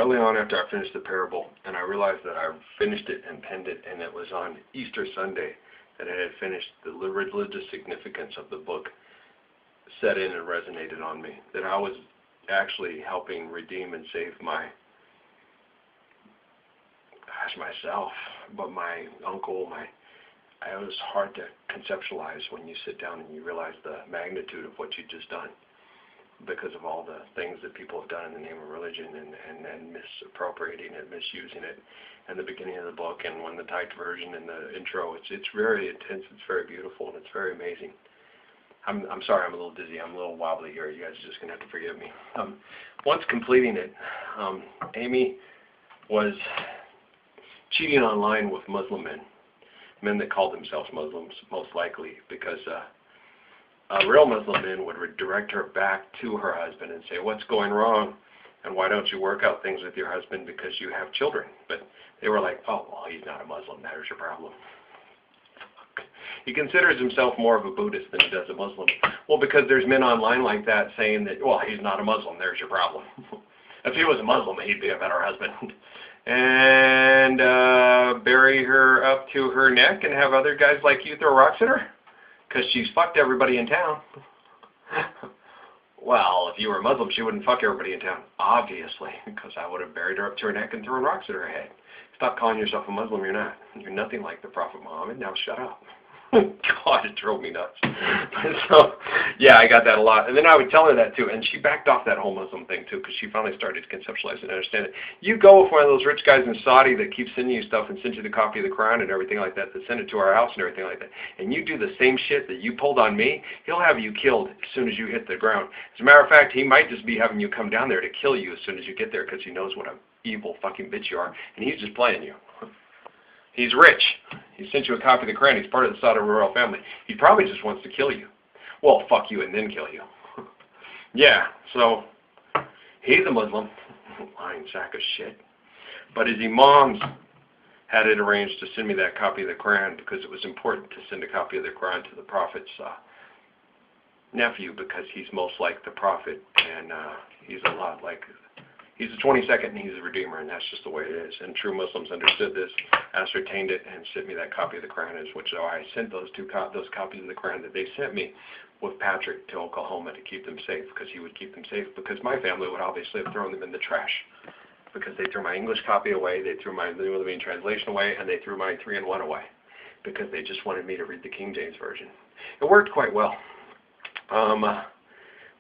early on after I finished the parable, and I realized that I finished it and penned it, and it was on Easter Sunday that I had finished, the religious significance of the book set in and resonated on me, that I was actually helping redeem and save myself, but my uncle, it was hard to conceptualize when you sit down and you realize the magnitude of what you just done, because of all the things that people have done in the name of religion and misappropriating it, misusing it, and the beginning of the book and when the typed version and the intro, it's very intense, it's very beautiful, and it's very amazing. I'm sorry, I'm a little dizzy, I'm a little wobbly here, you guys are just going to have to forgive me. Once completing it, Amy was cheating online with Muslim men that called themselves Muslims, most likely, because real Muslim men would direct her back to her husband and say, what's going wrong, and why don't you work out things with your husband because you have children? But they were like, oh, well, he's not a Muslim, there's your problem. He considers himself more of a Buddhist than he does a Muslim. Well, because there's men online like that saying that, well, he's not a Muslim, there's your problem. If he was a Muslim, he'd be a better husband. And bury her up to her neck and have other guys like you throw rocks at her? Because she's fucked everybody in town. Well, if you were a Muslim, she wouldn't fuck everybody in town. Obviously, because I would have buried her up to her neck and thrown rocks at her head. Stop calling yourself a Muslim, you're not. You're nothing like the Prophet Muhammad, now shut up. God, it drove me nuts. So, yeah, I got that a lot. And then I would tell her that too, and she backed off that whole Muslim thing too, because she finally started to conceptualize it and understand it. You go with one of those rich guys in Saudi that keeps sending you stuff and sends you the copy of the Quran and everything like that, that send it to our house and everything like that, and you do the same shit that you pulled on me, he'll have you killed as soon as you hit the ground. As a matter of fact, he might just be having you come down there to kill you as soon as you get there, because he knows what an evil fucking bitch you are, and he's just playing you. He's rich. He sent you a copy of the Quran. He's part of the Saudi royal family. He probably just wants to kill you. Well, fuck you and then kill you. Yeah, so he's a Muslim. Lying sack of shit. But his imams had it arranged to send me that copy of the Quran because it was important to send a copy of the Quran to the Prophet's nephew, because he's most like the Prophet, and he's a lot like... He's the 22nd and he's a Redeemer, and that's just the way it is. And true Muslims understood this, ascertained it, and sent me that copy of the Quran, which I sent those copies of the Quran that they sent me with Patrick to Oklahoma to keep them safe, because he would keep them safe, because my family would obviously have thrown them in the trash, because they threw my English copy away, they threw my New Living Translation away, and they threw my 3-in-1 away, because they just wanted me to read the King James Version. It worked quite well.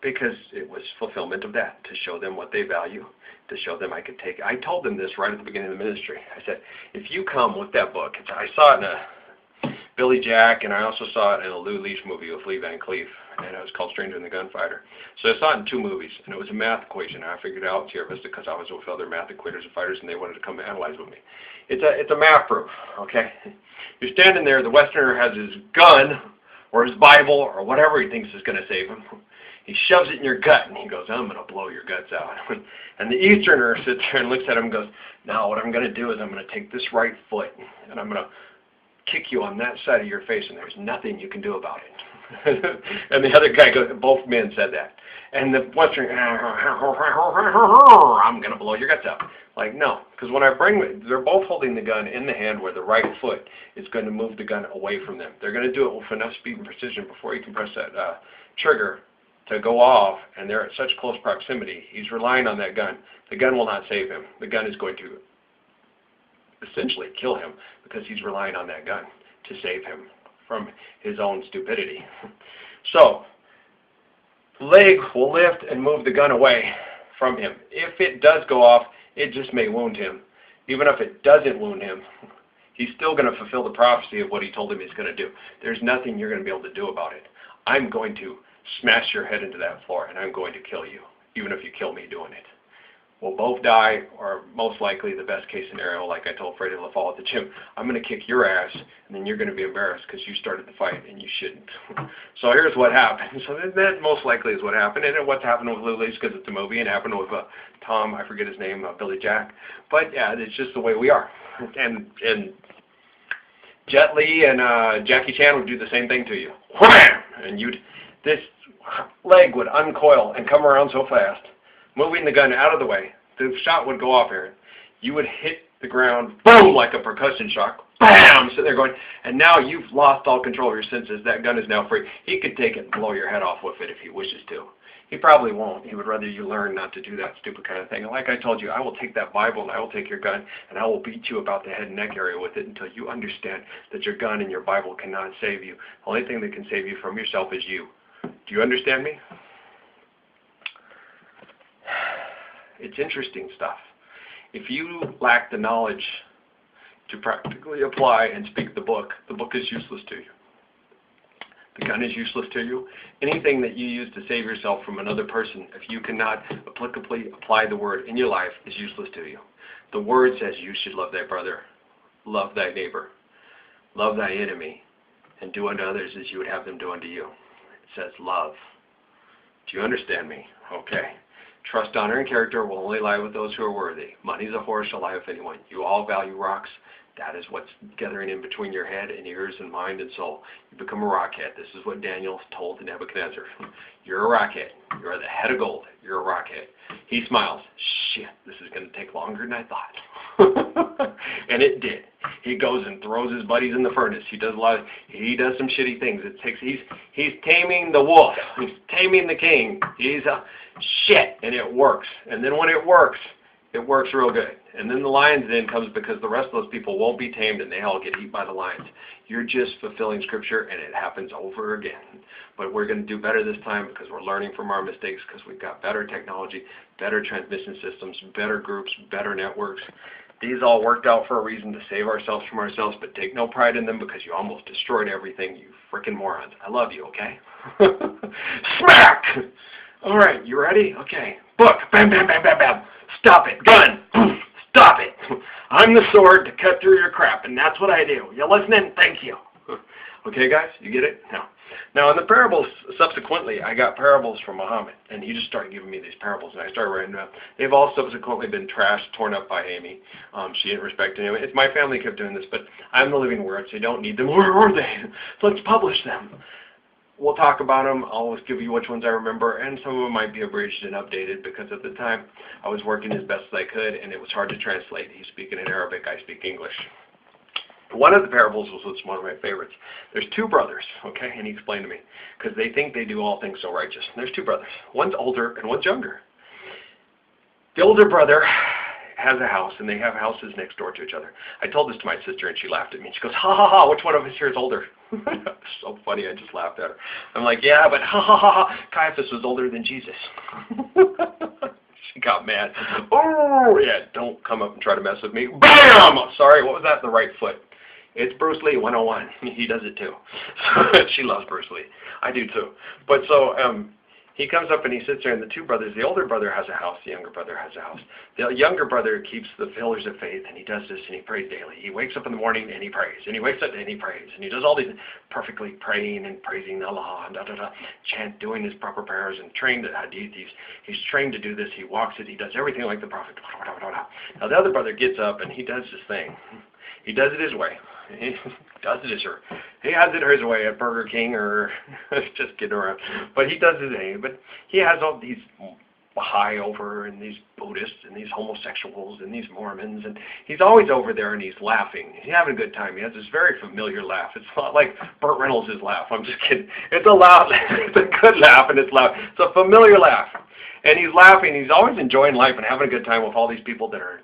Because it was fulfillment of that, to show them what they value, to show them I could take. I told them this right at the beginning of the ministry. I said, if you come with that book, I saw it in a Billy Jack, and I also saw it in a Lou Leach movie with Lee Van Cleef, and it was called Stranger and the Gunfighter. So I saw it in 2 movies, and it was a math equation. I figured it out in Sierra Vista because I was with other math equators and fighters, and they wanted to come analyze with me. It's a math proof, okay? You're standing there, the Westerner has his gun, or his Bible, or whatever he thinks is going to save him. He shoves it in your gut, and he goes, I'm going to blow your guts out. And the Easterner sits there and looks at him and goes, now what I'm going to do is I'm going to take this right foot, and I'm going to kick you on that side of your face, and there's nothing you can do about it. And the other guy goes, both men said that. And the Westerner, I'm going to blow your guts out. Like, no, because when I they're both holding the gun in the hand where the right foot is going to move the gun away from them. They're going to do it with enough speed and precision before you can press that trigger to go off, and they're at such close proximity. He's relying on that gun. The gun will not save him. The gun is going to essentially kill him, because he's relying on that gun to save him from his own stupidity. So, the leg will lift and move the gun away from him. If it does go off, it just may wound him. Even if it doesn't wound him, he's still going to fulfill the prophecy of what he told him he's going to do. There's nothing you're going to be able to do about it. I'm going to smash your head into that floor, and I'm going to kill you, even if you kill me doing it. We'll both die, or most likely the best case scenario, like I told Freddie LaFall at the gym, I'm going to kick your ass, and then you're going to be embarrassed because you started the fight, and you shouldn't. So here's what happened. So that most likely is what happened, and what's happened with Lou Leach, because it's a movie, and happened with Tom, I forget his name, Billy Jack. But yeah, it's just the way we are. And Jet Li and Jackie Chan would do the same thing to you. Wham! And this leg would uncoil and come around so fast, moving the gun out of the way. the shot would go off, Aaron. You would hit the ground, boom, like a percussion shock. Bam! Sitting there going, and now you've lost all control of your senses. That gun is now free. He could take it and blow your head off with it if he wishes to. He probably won't. He would rather you learn not to do that stupid kind of thing. And like I told you, I will take that Bible and I will take your gun and I will beat you about the head and neck area with it until you understand that your gun and your Bible cannot save you. The only thing that can save you from yourself is you. Do you understand me? It's interesting stuff. If you lack the knowledge to practically apply and speak the book is useless to you. The gun is useless to you. Anything that you use to save yourself from another person, if you cannot applicably apply the word in your life, is useless to you. The word says you should love thy brother, love thy neighbor, love thy enemy, and do unto others as you would have them do unto you. It says love. Do you understand me? Okay. Trust, honor, and character will only lie with those who are worthy. Money's a horse shall lie with anyone. You all value rocks. That is what's gathering in between your head and ears and mind and soul. You become a rockhead. This is what Daniel told Nebuchadnezzar. You're a rockhead. You're the head of gold. You're a rockhead. He smiles. Shit, this is going to take longer than I thought. And it did. He goes and throws his buddies in the furnace. He does some shitty things. He's taming the wolf. He's taming the king. He's a shit, and it works. And then when it works real good. And then the lion's den comes because the rest of those people won't be tamed and they all get eaten by the lions. You're just fulfilling Scripture and it happens over again. But we're going to do better this time because we're learning from our mistakes because we've got better technology, better transmission systems, better groups, better networks. These all worked out for a reason to save ourselves from ourselves, but take no pride in them because you almost destroyed everything, you frickin' morons. I love you, okay? Smack! All right, you ready? Okay. Book. Bam, bam, bam, bam, bam. Stop it. Gun. Stop it. I'm the sword to cut through your crap, and that's what I do. You listening? Thank you. Okay, guys? You get it? Now, in the parables, subsequently, I got parables from Muhammad, and he just started giving me these parables, and I started writing them up. They've all subsequently been trashed, torn up by Amy. She didn't respect any of it. It's my family kept doing this, but I'm the living word, so you don't need them. Where are they? Let's publish them. We'll talk about them. I'll always give you which ones I remember, and some of them might be abridged and updated because at the time I was working as best as I could, and it was hard to translate. He's speaking in Arabic, I speak English. One of the parables was one of my favorites. There's two brothers, okay, and he explained to me, because they think they do all things so righteous. And there's two brothers. One's older and one's younger. The older brother has a house, and they have houses next door to each other. I told this to my sister, and she laughed at me. She goes, ha, ha, ha, which one of us here is older? So funny, I just laughed at her. I'm like, yeah, but ha, ha, ha, ha, Caiaphas was older than Jesus. She got mad. Oh, yeah, don't come up and try to mess with me. Bam! Sorry, what was that? The right foot. It's Bruce Lee 101. He does it too. She loves Bruce Lee. I do too. But so, he comes up and he sits there, and the two brothers, the older brother has a house, the younger brother has a house. The younger brother keeps the pillars of faith, and he does this, and he prays daily. He wakes up in the morning, and he prays, and he wakes up, and he prays, and he does all these perfectly praying and praising Allah, and doing his proper prayers, and trained at hadith. He's trained to do this. He walks it. He does everything like the Prophet. Now, the other brother gets up, and he does this thing. He does it his way. He does it his way. He has it his way at Burger King or just kidding around. But he does his way. But he has all these Baha'i over and these Buddhists and these homosexuals and these Mormons. And he's always over there and he's laughing. He's having a good time. He has this very familiar laugh. It's not like Burt Reynolds' laugh. I'm just kidding. It's a loud laugh. It's a good laugh and it's loud. It's a familiar laugh. And he's laughing. He's always enjoying life and having a good time with all these people that are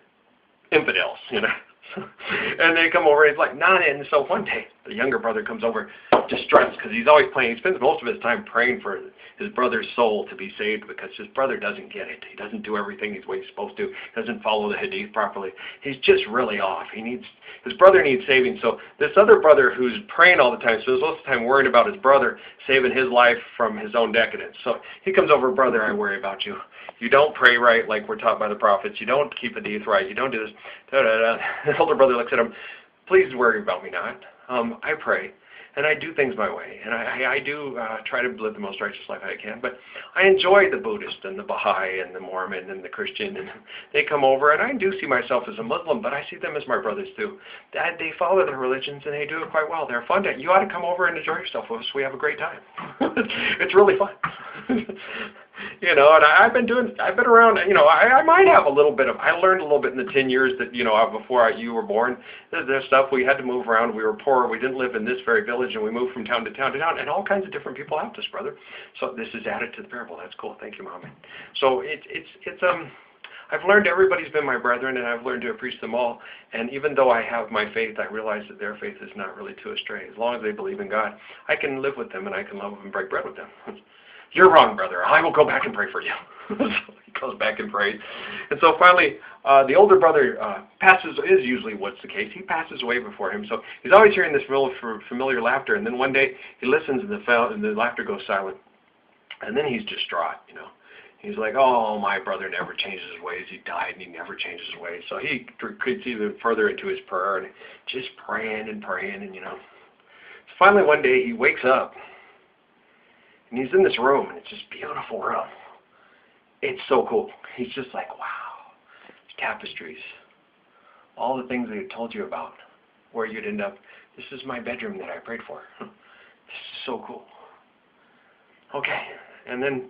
infidels, you know. And they come over, and he's like, nah, and so one day, the younger brother comes over distressed because he's always praying. He spends most of his time praying for his brother's soul to be saved because his brother doesn't get it. He doesn't do everything he's supposed to. He doesn't follow the hadith properly. He's just really off. His brother needs saving. So this other brother who's praying all the time, spends most of the time worrying about his brother saving his life from his own decadence. So he comes over, brother, I worry about you. You don't pray right like we're taught by the prophets. You don't keep hadith right. You don't do this. The older brother looks at him. Please worry about me not. I pray, and I do things my way, and I do try to live the most righteous life I can, but I enjoy the Buddhist and the Baha'i and the Mormon and the Christian, and they come over, and I do see myself as a Muslim, but I see them as my brothers too. They follow their religions, and they do it quite well. They're fun. You ought to come over and enjoy yourself with us. We have a great time. It's really fun. You know, and I've been around, you know, I might have a little bit of, I learned a little bit in the 10 years that, you know, before you were born. There's stuff we had to move around. We were poor. We didn't live in this very village, and we moved from town to town to town, and all kinds of different people helped us, brother. So this is added to the parable. That's cool. Thank you, Mama. So I've learned everybody's been my brethren, and I've learned to appreciate them all. And even though I have my faith, I realize that their faith is not really too astray. As long as they believe in God, I can live with them, and I can love them and break bread with them. You're wrong, brother. I will go back and pray for you. So he goes back and prays. And so finally, the older brother is usually what's the case. He passes away before him. So he's always hearing this real familiar laughter. And then one day he listens and the laughter goes silent. And then he's distraught, you know. He's like, oh, my brother never changes his ways. He died and he never changes his ways. So he gets even further into his prayer and just praying and praying. And, you know, so finally one day he wakes up. And he's in this room, and it's this beautiful room. It's so cool. He's just like, wow, tapestries, all the things they told you about, where you'd end up. This is my bedroom that I prayed for. This is so cool. Okay, and then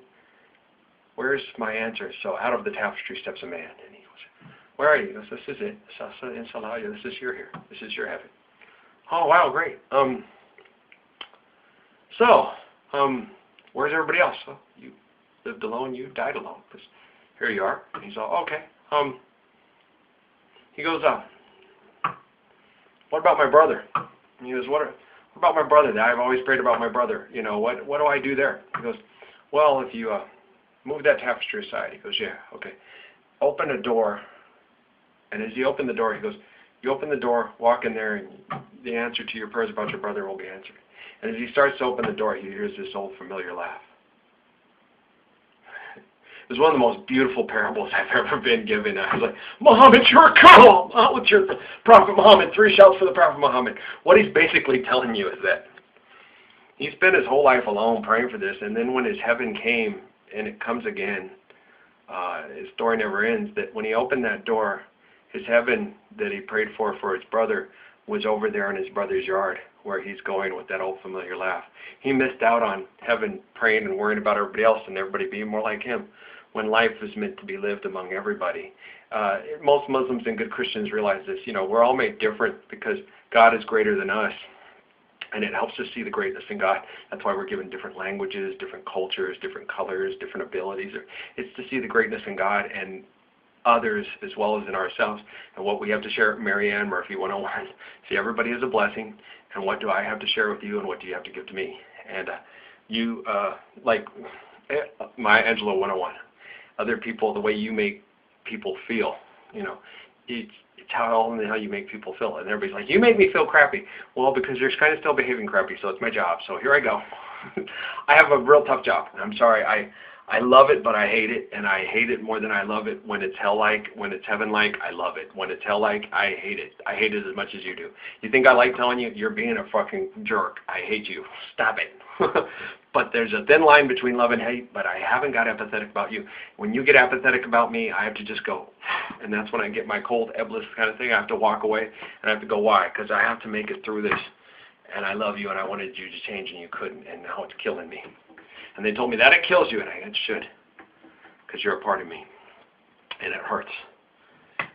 where's my answer? So out of the tapestry steps a man, and he goes, where are you? He goes, this is it. This is your here. This is your heaven. Oh, wow, great. Where's everybody else? Well, you lived alone, you died alone. Here you are. And he's all, okay. He goes, what about my brother? And he goes, what about my brother? I've always prayed about my brother. You know, what do I do there? He goes, well, if you move that tapestry aside. He goes, yeah, okay. Open a door. And as you open the door, he goes, you open the door, walk in there, and the answer to your prayers about your brother will be answered. And as he starts to open the door, he hears this old familiar laugh. It was one of the most beautiful parables I've ever been given. I was like, Muhammad, you're cool! Out with your Prophet Muhammad. 3 shouts for the Prophet Muhammad. What he's basically telling you is that he spent his whole life alone praying for this, and then when his heaven came, and it comes again, his story never ends, that when he opened that door, his heaven that he prayed for his brother was over there in his brother's yard, where he's going with that old familiar laugh. He missed out on heaven praying and worrying about everybody else and everybody being more like him, when life is meant to be lived among everybody. Most Muslims and good Christians realize this. You know, we're all made different because God is greater than us, and it helps us see the greatness in God. That's why we're given different languages, different cultures, different colors, different abilities. It's to see the greatness in God and others as well as in ourselves, and what we have to share. Marianne Murphy 101. See, everybody is a blessing, and what do I have to share with you, and what do you have to give to me? And you, like Maya Angelou 101, other people, the way you make people feel, you know, it's how you make people feel. And everybody's like, you make me feel crappy. Well, because you're kind of still behaving crappy, so it's my job. So here I go. I have a real tough job. I'm sorry. I love it, but I hate it, and I hate it more than I love it. When it's hell-like, when it's heaven-like, I love it. When it's hell-like, I hate it. I hate it as much as you do. You think I like telling you? You're being a fucking jerk. I hate you. Stop it. But there's a thin line between love and hate, but I haven't got apathetic about you. When you get apathetic about me, I have to just go. And that's when I get my cold Eblis kind of thing. I have to walk away, and I have to go, why? Because I have to make it through this. And I love you, and I wanted you to change, and you couldn't, and now it's killing me. And they told me that it kills you, and it should, because you're a part of me, and it hurts.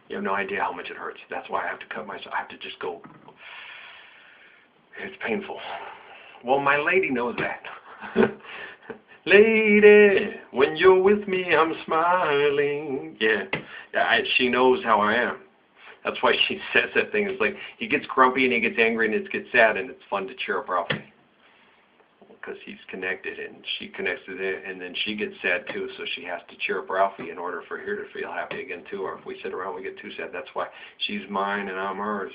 You have no idea how much it hurts. That's why I have to cut myself. I have to just go. It's painful. Well, my lady knows that. Lady, when you're with me, I'm smiling. Yeah, she knows how I am. That's why she says that thing. It's like he gets grumpy and he gets angry and it gets sad, and it's fun to cheer up Ralphie. Because he's connected, and she connects to it, and then she gets sad too, so she has to cheer up Ralphie in order for her to feel happy again too, or if we sit around we get too sad. That's why she's mine and I'm hers.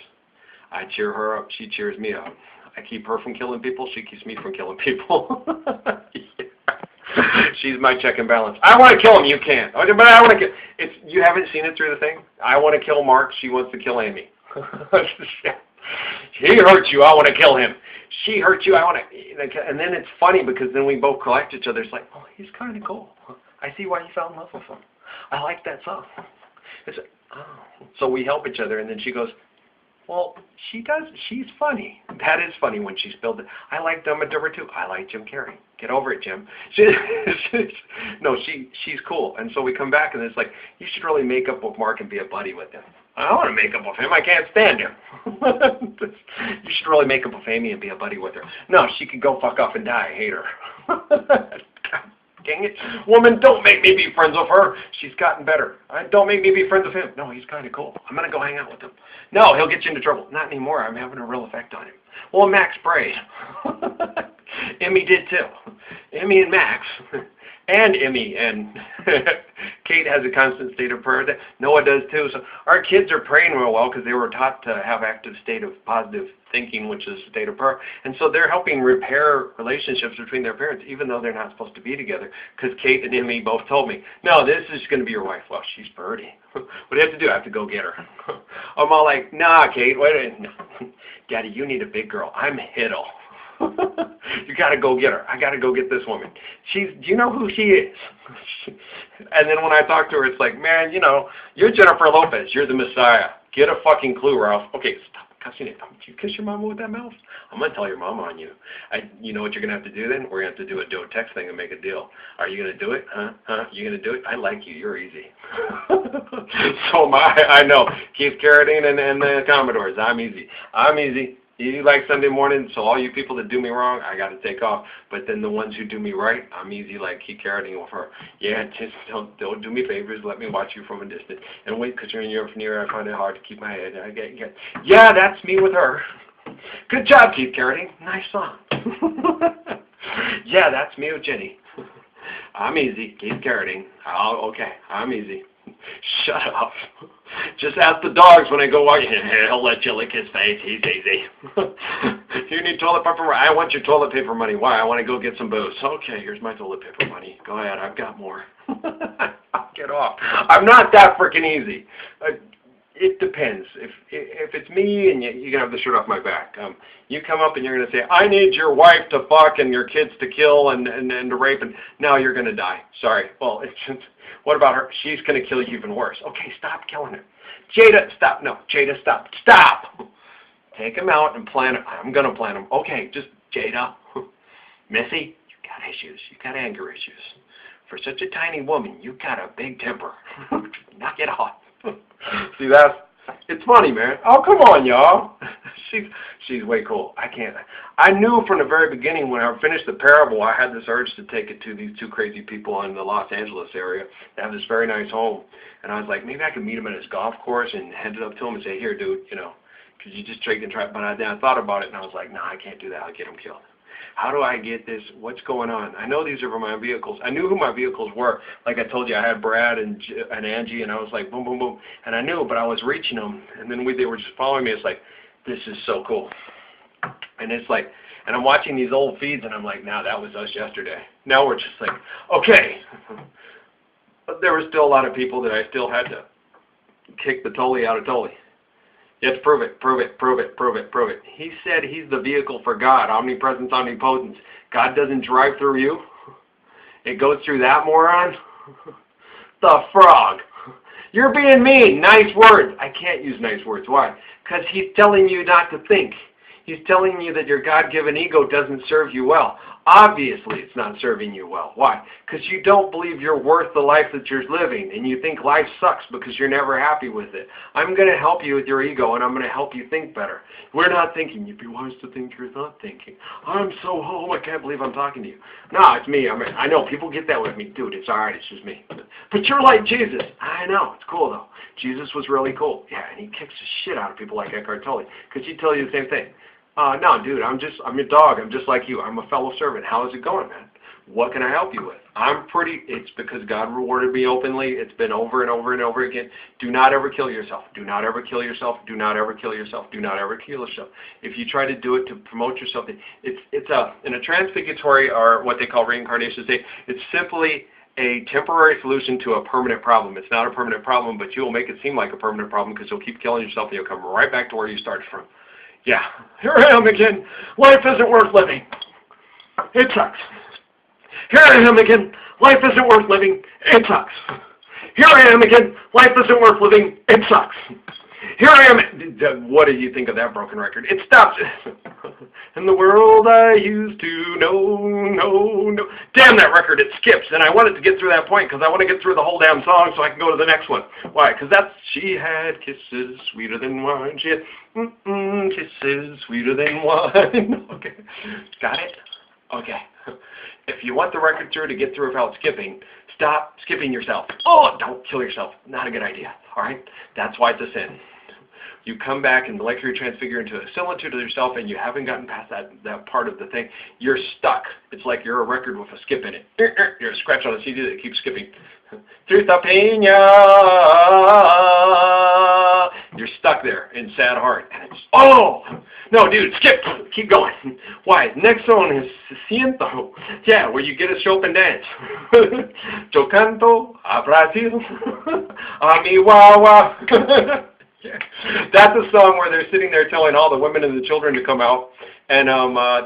I cheer her up, she cheers me up. I keep her from killing people, she keeps me from killing people. She's my check and balance. I want to kill him, you can't. But I want to kill. You haven't seen it through the thing? I want to kill Mark, she wants to kill Amy. He hurt you, I want to kill him. She hurt you, I want to... And then it's funny because then we both collect each other. It's like, oh, he's kind of cool. I see why you fell in love with him. I like that song. It's like, oh. So we help each other, and then she goes, well, she's funny. That is funny when she spilled it. I like Dumb and Dumber too. I like Jim Carrey. Get over it, Jim. She's cool. And so we come back and it's like, you should really make up with Mark and be a buddy with him. I don't want to make up with him. I can't stand him. You should really make up with Amy and be a buddy with her. No, she can go fuck off and die. I hate her. God dang it. Woman, don't make me be friends with her. She's gotten better. Don't make me be friends with him. No, he's kind of cool. I'm going to go hang out with him. No, he'll get you into trouble. Not anymore. I'm having a real effect on him. Well, Max prayed. Emmy did too. Emmy and Max. And Emmy and Kate has a constant state of prayer. Noah does too. So our kids are praying real well because they were taught to have active state of positive thinking, which is a state of prayer. And so they're helping repair relationships between their parents, even though they're not supposed to be together. Because Kate and Emmy both told me, no, this is going to be your wife. Well, she's pretty. What do you have to do? I have to go get her. I'm all like, nah, Kate, wait a minute. No. Daddy, you need a big girl. I'm Hiddle. You got to go get her. I got to go get this woman. Do you know who she is? And then when I talk to her, it's like, man, you're Jennifer Lopez. You're the Messiah. Get a fucking clue, Ralph. Okay, stop cussing it. Did you kiss your mama with that mouth? I'm going to tell your mama on you. You know what you're going to have to do then? We're going to have to do a text thing and make a deal. Are you going to do it? Huh? You going to do it? I like you. You're easy. So I know. Keith Carradine and the Commodores. I'm easy. I'm easy. You like Sunday morning, so all you people that do me wrong, I got to take off. But then the ones who do me right, I'm easy like Keith Carradine with her. Yeah, just don't do me favors. Let me watch you from a distance. And wait, because you're in Europe near, I find it hard to keep my head. Yeah, that's me with her. Good job, Keith Carradine. Nice song. Yeah, that's me with Jenny. I'm easy, Keith Carradine. Okay, I'm easy. Shut up. Just ask the dogs when I go walking. He'll let you lick his face. He's easy. You need toilet paper? I want your toilet paper money. Why? I want to go get some booze. Okay, here's my toilet paper money. Go ahead. I've got more. Get off. I'm not that freaking easy. It depends. If it's me and you can have the shirt off my back, you come up and you're going to say, I need your wife to fuck and your kids to kill and to rape, and now you're going to die. Sorry. Well, it's just, what about her? She's going to kill you even worse. Okay, stop killing her. Jada, stop. No, Jada, stop. Stop. Take him out and plan it. I'm going to plan them. Okay, just Jada. Missy, you got issues. You got anger issues. For such a tiny woman, you got a big temper. Knock it off. See, it's funny, man. Oh, come on, y'all. She's way cool. I knew from the very beginning when I finished the parable, I had this urge to take it to these two crazy people in the Los Angeles area. They have this very nice home. And I was like, maybe I could meet him at his golf course and hand it up to him and say, here, dude, could you just take and try? But then I thought about it and I was like, no, I can't do that. I'll get him killed. How do I get this? What's going on? I know these are for my vehicles. I knew who my vehicles were. Like I told you, I had Brad and Angie, and I was like, boom, boom, boom. And I knew, but I was reaching them. And then they were just following me. It's like, this is so cool. And it's like, and I'm watching these old feeds, and I'm like, now that was us yesterday. Now we're just like, okay. But there were still a lot of people that I still had to kick the Tully out of Tully. You have to prove it, prove it, prove it, prove it, prove it. He said he's the vehicle for God, omnipresence, omnipotence. God doesn't drive through you. It goes through that moron. The frog. You're being mean. Nice words. I can't use nice words. Why? Because he's telling you not to think. He's telling you that your God-given ego doesn't serve you well. Obviously, it's not serving you well. Why? Because you don't believe you're worth the life that you're living, and you think life sucks because you're never happy with it. I'm going to help you with your ego, and I'm going to help you think better. We're not thinking. You'd be wise to think you're not thinking. I'm so home. I can't believe I'm talking to you. No, it's me. I know people get that with me. Dude, it's all right. It's just me. But you're like Jesus. I know. It's cool, though. Jesus was really cool. Yeah, and he kicks the shit out of people like Eckhart Tolle because he'd tell you the same thing. No, dude, I'm your dog. I'm just like you. I'm a fellow servant. How is it going, man? What can I help you with? It's because God rewarded me openly. It's been over and over and over again. Do not ever kill yourself. Do not ever kill yourself. Do not ever kill yourself. Do not ever kill yourself. If you try to do it to promote yourself, in a transfiguratory or what they call reincarnation state, it's simply a temporary solution to a permanent problem. It's not a permanent problem, but you will make it seem like a permanent problem because you'll keep killing yourself and you'll come right back to where you started from. Yeah, here I am again. Life isn't worth living. It sucks. Here I am again. Life isn't worth living. It sucks. Here I am again. Life isn't worth living. It sucks. Here I am. What do you think of that broken record? It stops. In the world I used to know. Damn, that record, it skips. And I wanted to get through that point because I want to get through the whole damn song so I can go to the next one. Why? Because that's, she had kisses sweeter than wine. She had kisses sweeter than wine. Okay. Got it? Okay. If you want the record through to get through without skipping, stop skipping yourself. Oh, don't kill yourself. Not a good idea. All right? That's why it's a sin. You come back and molecularly transfigure into a similitude of yourself and you haven't gotten past that part of the thing. You're stuck. It's like you're a record with a skip in it. You're a scratch on a CD that keeps skipping. Trista Pena. You're stuck there in sad heart. And it's, oh! No, dude, skip. Keep going. Why? Next song is Siento. Yeah, where you get a show up and dance. Yo canto a Brazil. A mi wawa. Yeah. That's a song where they're sitting there telling all the women and the children to come out, and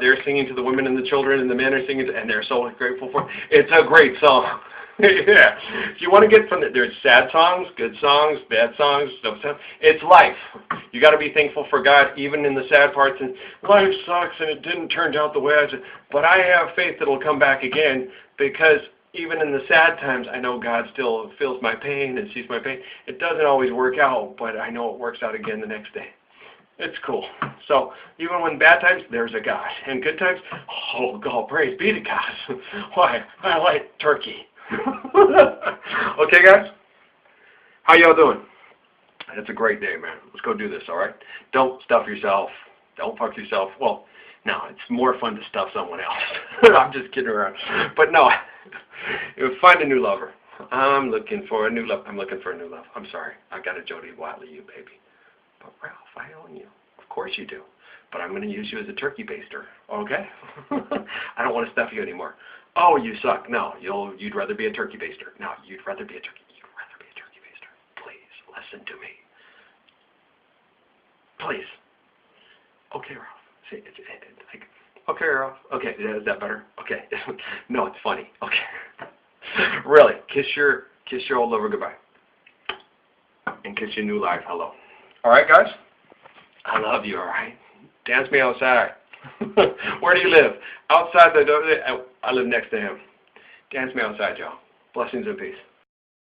they're singing to the women and the children, and the men are singing, and they're so grateful for it. It's a great song. Yeah. If you want to get from there's sad songs, good songs, bad songs, stuff. It's life. You got to be thankful for God, even in the sad parts. And life sucks, and it didn't turn out the way I said. But I have faith that it'll come back again, because even in the sad times, I know God still feels my pain and sees my pain. It doesn't always work out, but I know it works out again the next day. It's cool. So even when bad times, there's a God. And good times, oh God, praise be to God. Why? I like turkey. Okay, guys? How y'all doing? It's a great day, man. Let's go do this, all right? Don't stuff yourself. Don't fuck yourself. Well, no, it's more fun to stuff someone else. I'm just kidding around. But no, find a new lover. I'm looking for a new love. I'm looking for a new love. I'm sorry. I got a Jody Watley, you baby. But Ralph, I own you. Of course you do. But I'm going to use you as a turkey baster. Okay? I don't want to stuff you anymore. Oh, you suck. No, you'd rather be a turkey baster. No, you'd rather be a turkey. You'd rather be a turkey baster. Please listen to me. Please. Okay, Ralph. See, it's like, okay, Ralph. Okay, is that better? Okay. No, it's funny. Okay. Really, kiss your old lover goodbye, and kiss your new life hello. All right, guys. I love you. All right. Dance me outside. Where do you live? Outside the door. I live next to him. Dance me outside, y'all. Blessings and peace.